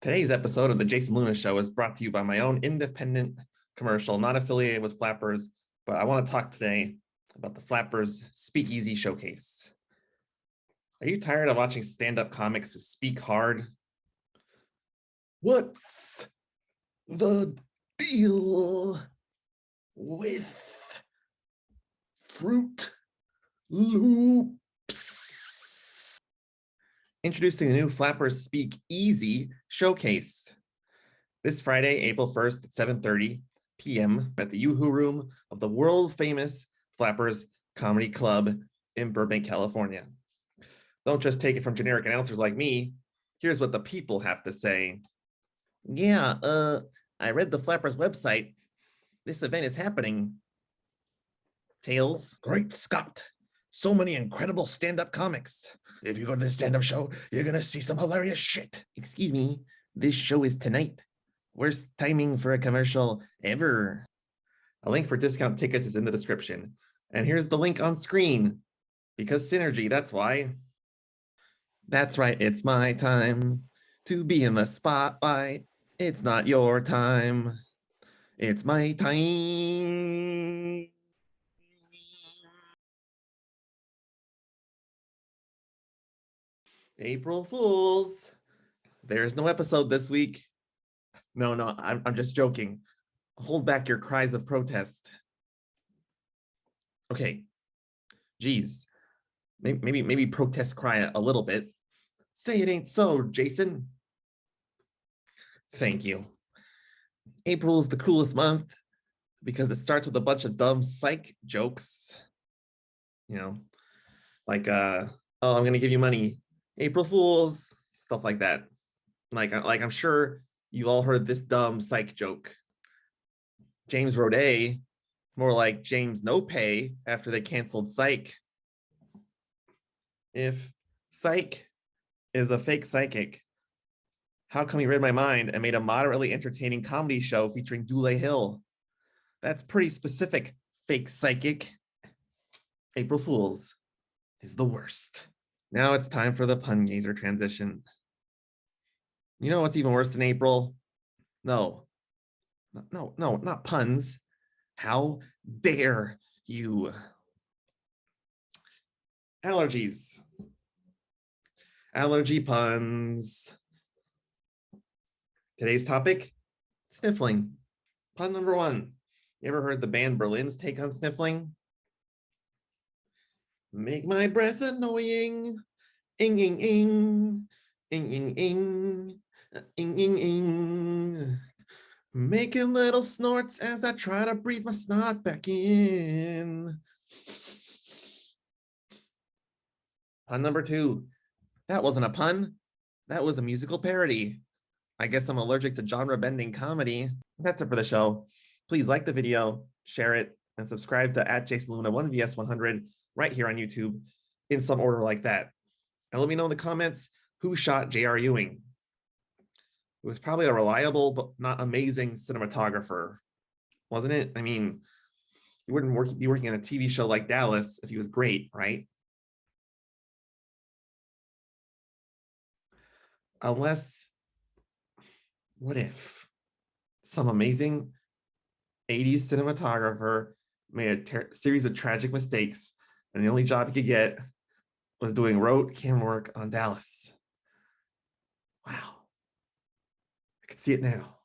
Today's episode of the Jason Luna Show is brought to you by my own independent commercial, not affiliated with Flappers, but I want to talk today about the Flappers Speakeasy Showcase. Are you tired of watching stand-up comics who speak hard? What's the deal with Fruit Loops? Introducing the new Flappers Speakeasy Showcase. This Friday, April 1st at 7:30 p.m. at the Yoo Hoo Room of the world-famous Flappers Comedy Club in Burbank, California. Don't just take it from generic announcers like me. Here's what the people have to say. Yeah, I read the Flappers website. This event is happening. Tails. Great Scott. So many incredible stand-up comics. If you go to this stand-up show, you're gonna see some hilarious shit. Excuse me, this show is tonight. Worst timing for a commercial ever. A link for discount tickets is in the description. And here's the link on screen. Because synergy, that's why. That's right, it's my time to be in the spotlight. It's not your time. It's my time. April Fools. There's no episode this week. No, I'm just joking. Hold back your cries of protest. Okay. Geez. Maybe protest cry a little bit. Say it ain't so, Jason. Thank you. April is the coolest month because it starts with a bunch of dumb psych jokes. You know, like, oh, I'm gonna give you money. April Fools, stuff like that. Like I'm sure you all heard this dumb psych joke. James Roday, more like James No Pay after they canceled Psych. If Psych is a fake psychic, how come he read my mind and made a moderately entertaining comedy show featuring Dule Hill? That's pretty specific, fake psychic. April Fools is the worst. Now it's time for the Punjazer transition. You know what's even worse than April? No, not puns. How dare you? Allergies. Allergy puns. Today's topic, sniffling. Pun number one. You ever heard the band Berlin's take on sniffling? Make my breath annoying. Ing, ing, ing. Ing, ing, ing. Ing, ing, ing. Making little snorts as I try to breathe my snot back in. Pun number two. That wasn't a pun. That was a musical parody. I guess I'm allergic to genre-bending comedy. That's it for the show. Please like the video, share it, and subscribe to @JasonLuna1VS100 right here on YouTube in some order like that. And let me know in the comments who shot J.R. Ewing. It was probably a reliable but not amazing cinematographer, wasn't it? I mean, he wouldn't be working on a TV show like Dallas if he was great, right? Unless, what if some amazing 80s cinematographer made a series of tragic mistakes and the only job he could get was doing rote camera work on Dallas? Wow. I can see it now.